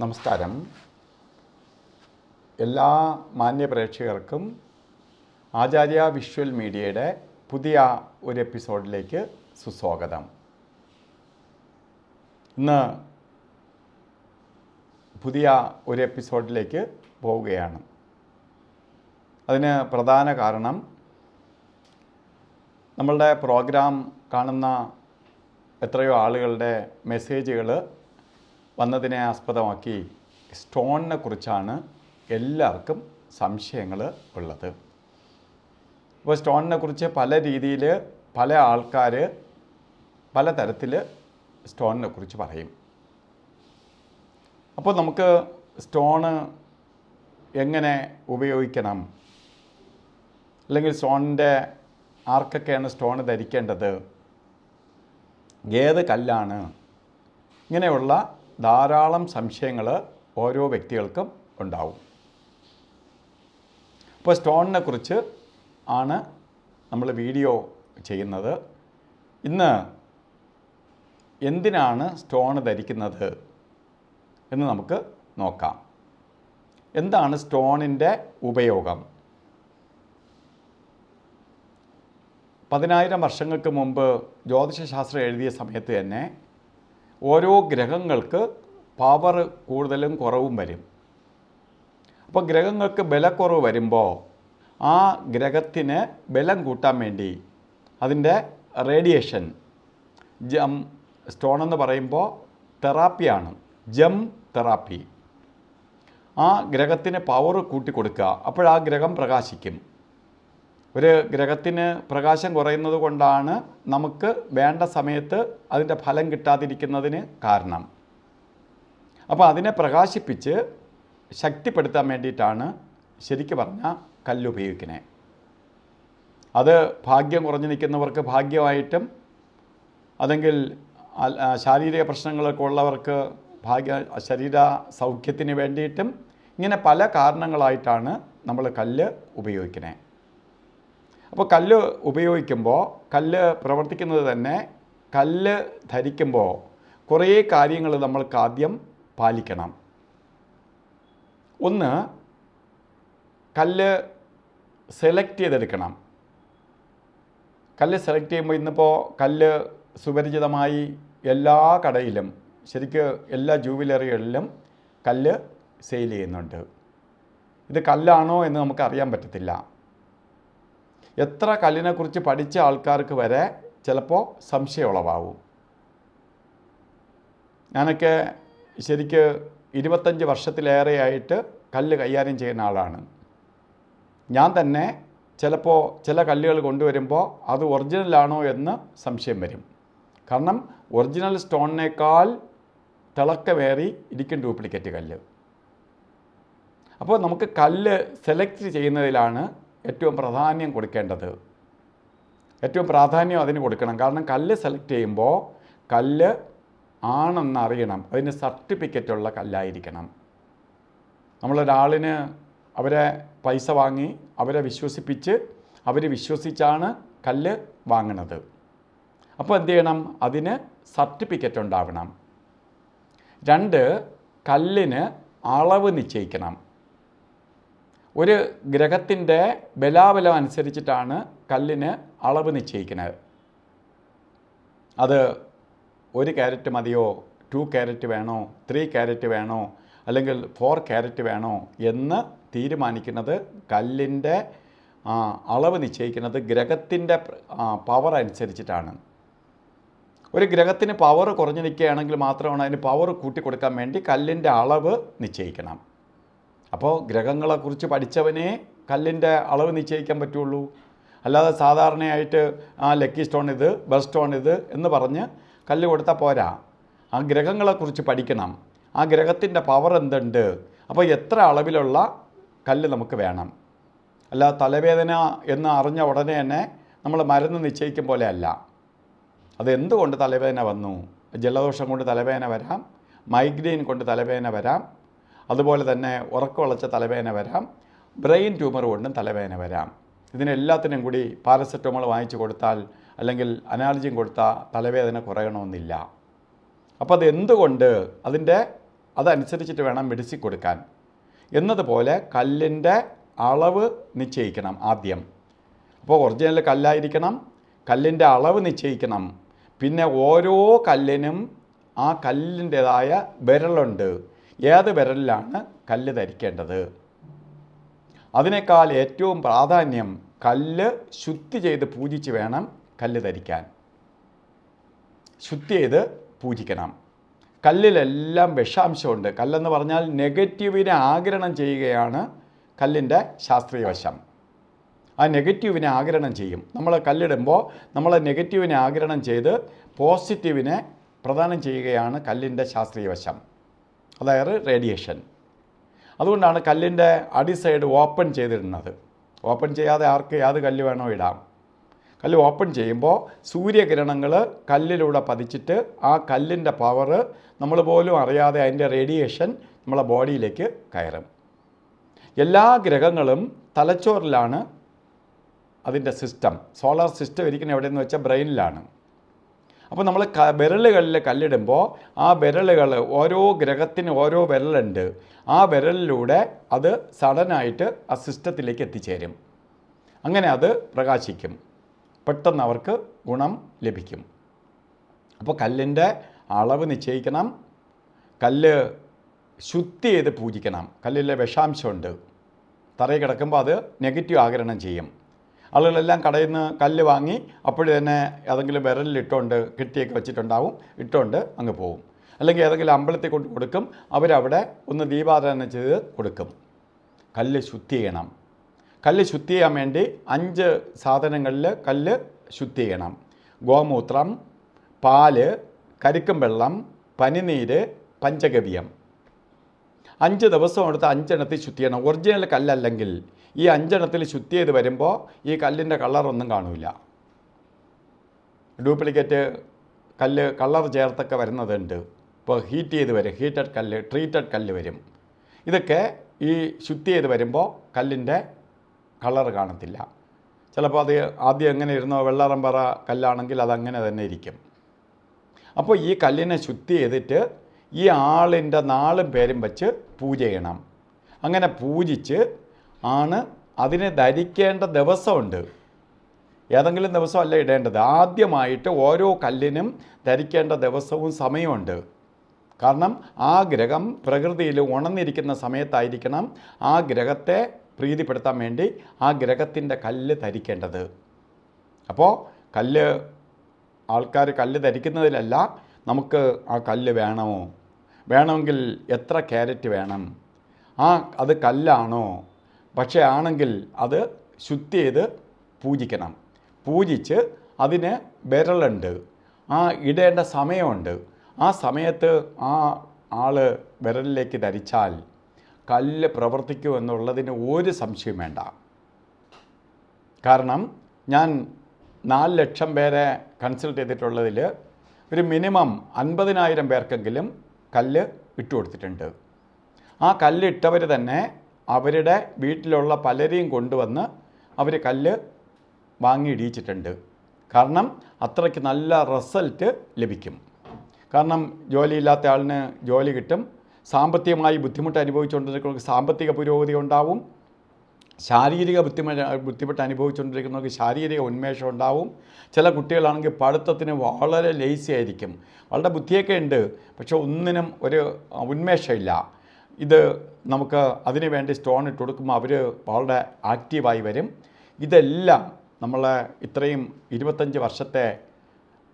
നമസ്കാരം. എല്ലാ മാന്യ പ്രേക്ഷകർക്കും ആചാര്യ വിഷ്വൽ മീഡിയയുടെ പുതിയ ഒരു എപ്പിസോഡിലേക്ക് സുസ്വാഗതം. ഇന്ന് പുതിയ ഒരു എപ്പിസോഡിലേക്ക് പോവുകയാണ്. അതിന് പ്രധാന കാരണം നമ്മളുടെ പ്രോഗ്രാം കാണുന്ന എത്രയോ ആളുകളുടെ മെസ്സേജുകൾ വന്നതിനെ ആസ്പദമാക്കി സ്റ്റോണിനെ കുറിച്ചാണ് എല്ലാവർക്കും സംശയങ്ങൾ ഉള്ളത്. അപ്പോൾ സ്റ്റോണിനെ കുറിച്ച് പല രീതിയിൽ പല ആൾക്കാർ പല തരത്തിൽ സ്റ്റോണിനെ കുറിച്ച് പറയും. അപ്പോൾ നമുക്ക് സ്റ്റോണ് എങ്ങനെ ഉപയോഗിക്കണം, അല്ലെങ്കിൽ സ്റ്റോണിൻ്റെ ആർക്കൊക്കെയാണ് സ്റ്റോൺ ധരിക്കേണ്ടത്, ഏത് കല്ലാണ്, ഇങ്ങനെയുള്ള ധാരാളം സംശയങ്ങൾ ഓരോ വ്യക്തികൾക്കും ഉണ്ടാവും. അപ്പോൾ സ്റ്റോണിനെ കുറിച്ച് ആണ് നമ്മൾ വീഡിയോ ചെയ്യുന്നത്. ഇന്ന് എന്തിനാണ് സ്റ്റോൺ ധരിക്കുന്നത് എന്ന് നമുക്ക് നോക്കാം. എന്താണ് സ്റ്റോണിൻ്റെ ഉപയോഗം? 10,000 വർഷങ്ങൾക്ക് മുമ്പ് ജ്യോതിഷശാസ്ത്രം എഴുതിയ സമയത്ത് തന്നെ ഓരോ ഗ്രഹങ്ങൾക്ക് പവർ കൂടുതലും കുറവും വരും. അപ്പോൾ ഗ്രഹങ്ങൾക്ക് ബലക്കുറവ് വരുമ്പോൾ ആ ഗ്രഹത്തിന് ബലം കൂട്ടാൻ വേണ്ടി അതിൻ്റെ റേഡിയേഷൻ, സ്റ്റോൺ എന്ന് പറയുമ്പോൾ തെറാപ്പിയാണ്, ജം തെറാപ്പി. ആ ഗ്രഹത്തിന് പവർ കൂട്ടിക്കൊടുക്കുക. അപ്പോൾ ആ ഗ്രഹം പ്രകാശിക്കും. ഒരു ഗ്രഹത്തിന് പ്രകാശം കുറയുന്നത് കൊണ്ടാണ് നമുക്ക് വേണ്ട സമയത്ത് അതിൻ്റെ ഫലം കിട്ടാതിരിക്കുന്നതിന് കാരണം. അപ്പോൾ അതിനെ പ്രകാശിപ്പിച്ച് ശക്തിപ്പെടുത്താൻ വേണ്ടിയിട്ടാണ് ശരിക്കും പറഞ്ഞാൽ കല്ലുപയോഗിക്കുന്നത്. അത് ഭാഗ്യം കുറഞ്ഞു നിൽക്കുന്നവർക്ക് ഭാഗ്യമായിട്ടും, അതെങ്കിൽ ശാരീരിക പ്രശ്നങ്ങളൊക്കെ ഉള്ളവർക്ക് ശരീര സൗഖ്യത്തിന് വേണ്ടിയിട്ടും, ഇങ്ങനെ പല കാരണങ്ങളായിട്ടാണ് നമ്മൾ കല്ല് ഉപയോഗിക്കുന്നത്. അപ്പോൾ കല്ല് ഉപയോഗിക്കുമ്പോൾ, കല്ല് പ്രവർത്തിക്കുന്നത് തന്നെ, കല്ല് ധരിക്കുമ്പോൾ കുറേ കാര്യങ്ങൾ നമ്മൾക്ക് ആദ്യം പാലിക്കണം. ഒന്ന്, കല്ല് സെലക്ട് ചെയ്തെടുക്കണം. കല്ല് സെലക്ട് ചെയ്യുമ്പോൾ ഇന്നിപ്പോൾ കല്ല് സുപരിചിതമായി എല്ലാ കടയിലും, ശരിക്കും എല്ലാ ജൂവലറികളിലും കല്ല് സെയിൽ ചെയ്യുന്നുണ്ട്. ഇത് കല്ലാണോ എന്ന് നമുക്ക് അറിയാൻ പറ്റത്തില്ല. എത്ര കല്ലിനെക്കുറിച്ച് പഠിച്ച ആൾക്കാർക്ക് വരെ ചിലപ്പോൾ സംശയം ഉളവാകും. ഞാനൊക്കെ ശരിക്ക് 25 വർഷത്തിലേറെയായിട്ട് കല്ല് കൈകാര്യം ചെയ്യുന്ന ആളാണ്. ഞാൻ തന്നെ ചിലപ്പോൾ ചില കല്ലുകൾ കൊണ്ടുവരുമ്പോൾ അത് ഒറിജിനലാണോ എന്ന് സംശയം വരും. കാരണം ഒറിജിനൽ സ്റ്റോണിനേക്കാൾ തിളക്കമേറി ഇരിക്കും ഡ്യൂപ്ലിക്കേറ്റ് കല്ല്. അപ്പോൾ നമുക്ക് കല്ല് സെലക്ട് ചെയ്യുന്നതിലാണ് ഏറ്റവും പ്രാധാന്യം കൊടുക്കേണ്ടത്. ഏറ്റവും പ്രാധാന്യം അതിന് കൊടുക്കണം. കാരണം കല്ല് സെലക്ട് ചെയ്യുമ്പോൾ കല്ല് ആണെന്ന് അറിയണം. അതിന് സർട്ടിഫിക്കറ്റുള്ള കല്ലായിരിക്കണം. നമ്മളൊരാളിന് അവരെ പൈസ വാങ്ങി അവരെ വിശ്വസിപ്പിച്ച് അവർ വിശ്വസിച്ചാണ് കല്ല് വാങ്ങുന്നത്. അപ്പോൾ എന്ത് ചെയ്യണം? അതിന് സർട്ടിഫിക്കറ്റ് ഉണ്ടാവണം. 2, കല്ലിന് അളവ് നിശ്ചയിക്കണം. ഒരു ഗ്രഹത്തിൻ്റെ ബലാബലം അനുസരിച്ചിട്ടാണ് കല്ലിന് അളവ് നിശ്ചയിക്കുന്നത്. അത് 1 കാരറ്റ് മതിയോ, 2 കാരറ്റ് വേണോ, 3 കാരറ്റ് വേണോ, അല്ലെങ്കിൽ 4 കാരറ്റ് വേണോ എന്ന് തീരുമാനിക്കുന്നത്, കല്ലിൻ്റെ അളവ് നിശ്ചയിക്കുന്നത് ഗ്രഹത്തിൻ്റെ പവർ അനുസരിച്ചിട്ടാണ്. ഒരു ഗ്രഹത്തിന് പവർ കുറഞ്ഞു നിൽക്കുകയാണെങ്കിൽ മാത്രമാണ് അതിന് പവർ കൂട്ടിക്കൊടുക്കാൻ വേണ്ടി കല്ലിൻ്റെ അളവ് നിശ്ചയിക്കണം. അപ്പോൾ ഗ്രഹങ്ങളെക്കുറിച്ച് പഠിച്ചവനെ കല്ലിൻ്റെ അളവ് നിശ്ചയിക്കാൻ പറ്റുള്ളൂ. അല്ലാതെ സാധാരണയായിട്ട് ലക്കി സ്റ്റോൺ ഇത്, ബെസ്റ്റ് സ്റ്റോൺ ഇത് എന്ന് പറഞ്ഞ് കല്ല് കൊടുത്താൽ പോരാ. ആ ഗ്രഹങ്ങളെക്കുറിച്ച് പഠിക്കണം. ആ ഗ്രഹത്തിൻ്റെ പവർ എന്തുണ്ട്, അപ്പോൾ എത്ര അളവിലുള്ള കല്ല് നമുക്ക് വേണം. അല്ല തലവേദന എന്ന് അറിഞ്ഞ ഉടനെ തന്നെ നമ്മൾ മരുന്ന് നിശ്ചയിക്കും പോലെ അല്ല. അത് എന്തുകൊണ്ട് തലവേദന വന്നു? ജലദോഷം കൊണ്ട് തലവേദന വരാം, മൈഗ്രെയിൻ കൊണ്ട് തലവേദന വരാം, അതുപോലെ തന്നെ ഉറക്കമുളച്ച തലവേദന വരാം, ബ്രെയിൻ ട്യൂമർ കൊണ്ടും തലവേദന വരാം. ഇതിനെല്ലാത്തിനും കൂടി പാരസെറ്റമോൾ വാങ്ങിച്ചു കൊടുത്താൽ അല്ലെങ്കിൽ അനാൽജിൻ കൊടുത്താൽ തലവേദന കുറയണമെന്നില്ല. അപ്പോൾ അതെന്തുകൊണ്ട്, അതിൻ്റെ അതനുസരിച്ചിട്ട് വേണം മെഡിസിൻ കൊടുക്കാൻ. എന്നതുപോലെ കല്ലിൻ്റെ അളവ് നിശ്ചയിക്കണം ആദ്യം. അപ്പോൾ ഒറിജിനൽ കല്ലായിരിക്കണം, കല്ലിൻ്റെ അളവ് നിശ്ചയിക്കണം. പിന്നെ ഓരോ കല്ലിനും ആ കല്ലിൻ്റേതായ വിരലുണ്ട്. ഏത് വിരലിലാണ് കല്ല് ധരിക്കേണ്ടത്? അതിനേക്കാൾ ഏറ്റവും പ്രാധാന്യം കല്ല് ശുദ്ധി ചെയ്ത് പൂജിച്ച് വേണം കല്ല് ധരിക്കാൻ. ശുദ്ധി ചെയ്ത് പൂജിക്കണം. കല്ലിലെല്ലാം വിഷാംശമുണ്ട്. കല്ലെന്ന് പറഞ്ഞാൽ നെഗറ്റീവിനെ ആഗിരണം ചെയ്യുകയാണ് കല്ലിൻ്റെ ശാസ്ത്രീയ വശം. ആ നെഗറ്റീവിനെ ആഗിരണം ചെയ്യും. നമ്മൾ കല്ലിടുമ്പോൾ നമ്മൾ നെഗറ്റീവിനെ ആഗിരണം ചെയ്ത് പോസിറ്റീവിനെ പ്രദാനം ചെയ്യുകയാണ് കല്ലിൻ്റെ ശാസ്ത്രീയ വശം, അതായത് റേഡിയേഷൻ. അതുകൊണ്ടാണ് കല്ലിൻ്റെ അടി സൈഡ് ഓപ്പൺ ചെയ്തിടുന്നത്. ഓപ്പൺ ചെയ്യാതെ ആർക്ക് ഏത് കല്ല് വേണോ ഇടാം. കല്ല് ഓപ്പൺ ചെയ്യുമ്പോൾ സൂര്യകിരണങ്ങൾ കല്ലിലൂടെ പതിച്ചിട്ട് ആ കല്ലിൻ്റെ പവർ നമ്മൾ പോലും അറിയാതെ അതിൻ്റെ റേഡിയേഷൻ നമ്മളെ ബോഡിയിലേക്ക് കയറും. എല്ലാ ഗ്രഹങ്ങളും തലച്ചോറിലാണ് അതിൻ്റെ സിസ്റ്റം. സോളാർ സിസ്റ്റം ഇരിക്കുന്നത് എവിടെയെന്ന് വെച്ചാൽ ബ്രെയിനിലാണ്. അപ്പോൾ നമ്മൾ വിരലുകളിൽ കല്ലിടുമ്പോൾ ആ വിരലുകൾ ഓരോ ഗ്രഹത്തിന് ഓരോ വിരലുണ്ട്. ആ വിരലിലൂടെ അത് സഡനായിട്ട് ആ സിസ്റ്റത്തിലേക്ക് എത്തിച്ചേരും. അങ്ങനെ അത് പ്രകാശിക്കും. പെട്ടെന്ന് അവർക്ക് ഗുണം ലഭിക്കും. അപ്പോൾ കല്ലിൻ്റെ അളവ് നിശ്ചയിക്കണം. കല്ല് ശുദ്ധി ചെയ്ത് പൂജിക്കണം. കല്ലിലെ വിഷാംശമുണ്ട്. തറയിൽ കിടക്കുമ്പോൾ അത് നെഗറ്റീവ് ആഗിരണം ചെയ്യും. ആളുകളെല്ലാം കടയിൽ നിന്ന് കല്ല് വാങ്ങി അപ്പോഴും തന്നെ ഏതെങ്കിലും വിരലിലിട്ടുകൊണ്ട് കെട്ടിയൊക്കെ വെച്ചിട്ടുണ്ടാവും, ഇട്ടുകൊണ്ട് അങ്ങ് പോവും. അല്ലെങ്കിൽ ഏതെങ്കിലും അമ്പലത്തിൽ കൊണ്ട് കൊടുക്കും. അവരവിടെ ഒന്ന് ദീപാരാധന ചെയ്ത് കൊടുക്കും. കല്ല് ശുദ്ധി ചെയ്യണം. കല്ല് ശുദ്ധി ചെയ്യാൻ വേണ്ടി 5 സാധനങ്ങളിൽ കല്ല് ശുദ്ധി ചെയ്യണം. ഗോമൂത്രം, പാല്, കരിക്കും വെള്ളം, പനിനീര്, പഞ്ചഗവ്യം. 5 ദിവസം എടുത്ത് 5 എണ്ണത്തിൽ ശുദ്ധി ചെയ്യണം. ഒറിജിനൽ കല്ലല്ലെങ്കിൽ ഈ 5 എണ്ണത്തിൽ ശുദ്ധി ചെയ്ത് വരുമ്പോൾ ഈ കല്ലിൻ്റെ കളറൊന്നും കാണില്ല. ഡ്യൂപ്ലിക്കേറ്റ് കല്ല് കളർ ചേർത്തൊക്കെ വരുന്നതുണ്ട്. ഇപ്പോൾ ഹീറ്റ് ചെയ്ത് വരും, ഹീറ്റഡ് കല്ല്, ട്രീറ്റഡ് കല്ല് വരും. ഇതൊക്കെ ഈ ശുദ്ധി ചെയ്ത് വരുമ്പോൾ കല്ലിൻ്റെ കളർ കാണത്തില്ല. ചിലപ്പോൾ അത് ആദ്യം എങ്ങനെ ഇരുന്നോ വെള്ളറമ്പറ കല്ലാണെങ്കിൽ അതങ്ങനെ തന്നെ ഇരിക്കും. അപ്പോൾ ഈ കല്ലിനെ ശുദ്ധി ചെയ്തിട്ട് ഈ ആളിൻ്റെ നാളും പേരും വെച്ച് പൂജ ചെയ്യണം. അങ്ങനെ പൂജിച്ച് ആണ് അതിനെ ധരിക്കേണ്ട ദിവസമുണ്ട്. ഏതെങ്കിലും ദിവസമല്ല ഇടേണ്ടത്. ആദ്യമായിട്ട് ഓരോ കല്ലിനും ധരിക്കേണ്ട ദിവസവും സമയമുണ്ട്. കാരണം ആ ഗ്രഹം പ്രകൃതിയിൽ ഉണർന്നിരിക്കുന്ന സമയത്തായിരിക്കണം ആ ഗ്രഹത്തെ പ്രീതിപ്പെടുത്താൻ വേണ്ടി ആ ഗ്രഹത്തിൻ്റെ കല്ല് ധരിക്കേണ്ടത്. അപ്പോൾ ആൾക്കാർ കല്ല് ധരിക്കുന്നതിലല്ല, നമുക്ക് ആ കല്ല് വേണമോ, വേണമെങ്കിൽ എത്ര ക്യാരറ്റ് വേണം, അത് കല്ലാണോ, പക്ഷേ ആണെങ്കിൽ അത് ശുദ്ധി ചെയ്ത് പൂജിക്കണം. പൂജിച്ച് അതിന് വിരലുണ്ട്, ആ ഇടേണ്ട സമയമുണ്ട്. ആ സമയത്ത് ആ ആൾ വിരലിലേക്ക് ധരിച്ചാൽ കല്ല് പ്രവർത്തിക്കുമെന്നുള്ളതിന് ഒരു സംശയം വേണ്ട. കാരണം ഞാൻ 4 ലക്ഷം പേരെ കൺസൾട്ട് ചെയ്തിട്ടുള്ളതിൽ ഒരു മിനിമം 50,000 പേർക്കെങ്കിലും കല്ല് ഇട്ട് കൊടുത്തിട്ടുണ്ട്. ആ കല്ല് ഇട്ടവർ തന്നെ അവരുടെ വീട്ടിലുള്ള പലരെയും കൊണ്ടുവന്ന് അവർ കല്ല് വാങ്ങി ഇടിയിച്ചിട്ടുണ്ട്. കാരണം അത്രയ്ക്ക് നല്ല റിസൾട്ട് ലഭിക്കും. കാരണം ജോലിയില്ലാത്ത ആളിന് ജോലി കിട്ടും, സാമ്പത്തികമായി ബുദ്ധിമുട്ട് അനുഭവിച്ചുകൊണ്ടിരിക്കുന്നവർക്ക് സാമ്പത്തിക പുരോഗതി ഉണ്ടാവും, ശാരീരിക ബുദ്ധിമുട്ട് അനുഭവിച്ചുകൊണ്ടിരിക്കുന്നവർക്ക് ശാരീരിക ഉന്മേഷം ഉണ്ടാവും. ചില കുട്ടികളാണെങ്കിൽ പഠിത്തത്തിന് വളരെ ലേസി ആയിരിക്കും, വളരെ ബുദ്ധിയൊക്കെ ഉണ്ട്, പക്ഷെ ഒന്നിനും ഒരു ഉന്മേഷമില്ല. ഇത് നമുക്ക് അതിനു വേണ്ടി സ്റ്റോൺ ഇട്ട് കൊടുക്കുമ്പോൾ അവർ വളരെ ആക്റ്റീവായി വരും. ഇതെല്ലാം നമ്മളെ ഇത്രയും 25 വർഷത്തെ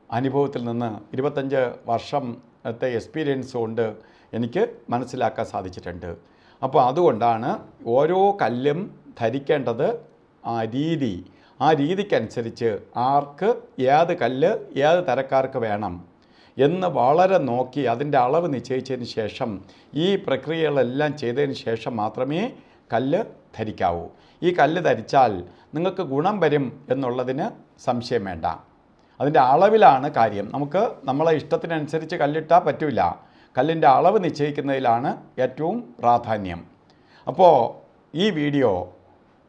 അനുഭവത്തിൽ നിന്ന് 25 വർഷത്തെ എക്സ്പീരിയൻസ് കൊണ്ട് എനിക്ക് മനസ്സിലാക്കാൻ സാധിച്ചിട്ടുണ്ട്. അപ്പോൾ അതുകൊണ്ടാണ് ഓരോ കല്ലും ധരിക്കേണ്ടത് ആ രീതിക്കനുസരിച്ച് ആർക്ക് ഏത് കല്ല് ഏത് തരക്കാർക്ക് വേണം എന്ന് വളരെ നോക്കി അതിൻ്റെ അളവ് നിശ്ചയിച്ചതിന് ശേഷം ഈ പ്രക്രിയകളെല്ലാം ചെയ്തതിന് ശേഷം മാത്രമേ കല്ല് ധരിക്കാവൂ. ഈ കല്ല് ധരിച്ചാൽ നിങ്ങൾക്ക് ഗുണം വരും എന്നുള്ളതിന് സംശയം വേണ്ട. അതിൻ്റെ അളവിലാണ് കാര്യം. നമുക്ക് നമ്മളെ ഇഷ്ടത്തിനനുസരിച്ച് കല്ലിട്ടാൽ പറ്റില്ല. കല്ലിൻ്റെ അളവ് നിശ്ചയിക്കുന്നതിലാണ് ഏറ്റവും പ്രാധാന്യം. അപ്പോൾ ഈ വീഡിയോ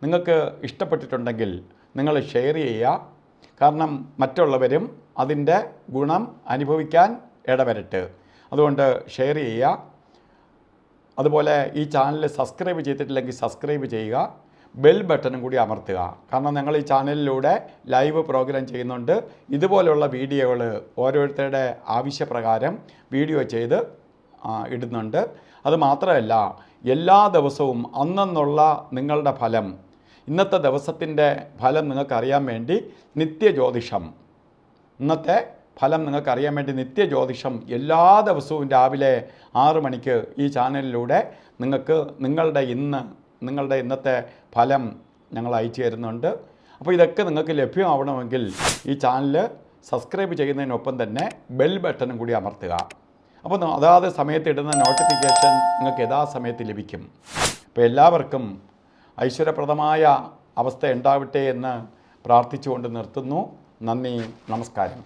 നിങ്ങൾക്ക് ഇഷ്ടപ്പെട്ടിട്ടുണ്ടെങ്കിൽ നിങ്ങൾ ഷെയർ ചെയ്യുക. കാരണം മറ്റുള്ളവരും അതിൻ്റെ ഗുണം അനുഭവിക്കാൻ ഇടവരട്ടെ. അതുകൊണ്ട് ഷെയർ ചെയ്യുക. അതുപോലെ ഈ ചാനൽ സബ്സ്ക്രൈബ് ചെയ്തിട്ടില്ലെങ്കിൽ സബ്സ്ക്രൈബ് ചെയ്യുക, ബെൽ ബട്ടണും കൂടി അമർത്തുക. കാരണം ഞങ്ങൾ ഈ ചാനലിലൂടെ ലൈവ് പ്രോഗ്രാം ചെയ്യുന്നുണ്ട്. ഇതുപോലുള്ള വീഡിയോകൾ ഓരോരുത്തരുടെ ആവശ്യപ്രകാരം വീഡിയോ ചെയ്ത് ഇടുന്നുണ്ട്. അത് മാത്രമല്ല, എല്ലാ ദിവസവും അന്നുള്ള നിങ്ങളുടെ ഫലം, ഇന്നത്തെ ദിവസത്തിൻ്റെ ഫലം നിങ്ങൾക്കറിയാൻ വേണ്ടി നിത്യജ്യോതിഷം, ഇന്നത്തെ ഫലം നിങ്ങൾക്കറിയാൻ വേണ്ടി നിത്യജ്യോതിഷം എല്ലാ ദിവസവും രാവിലെ 6 മണിക്ക് ഈ ചാനലിലൂടെ നിങ്ങൾക്ക് നിങ്ങളുടെ ഇന്നത്തെ ഫലം ഞങ്ങൾ അയച്ചു തരുന്നുണ്ട്. അപ്പോൾ ഇതൊക്കെ നിങ്ങൾക്ക് ലഭ്യമാവണമെങ്കിൽ ഈ ചാനൽ സബ്സ്ക്രൈബ് ചെയ്യുന്നതിനൊപ്പം തന്നെ ബെൽ ബട്ടണും കൂടി അമർത്തുക. അപ്പോൾ അതാത് സമയത്ത് ഇടുന്ന നോട്ടിഫിക്കേഷൻ നിങ്ങൾക്ക് യഥാസമയത്ത് ലഭിക്കും. അപ്പോൾ എല്ലാവർക്കും ഐശ്വര്യപ്രദമായ അവസ്ഥ ഉണ്ടാവട്ടെ എന്ന് പ്രാർത്ഥിച്ചുകൊണ്ട് നിർത്തുന്നു. നന്ദി, നമസ്കാരം.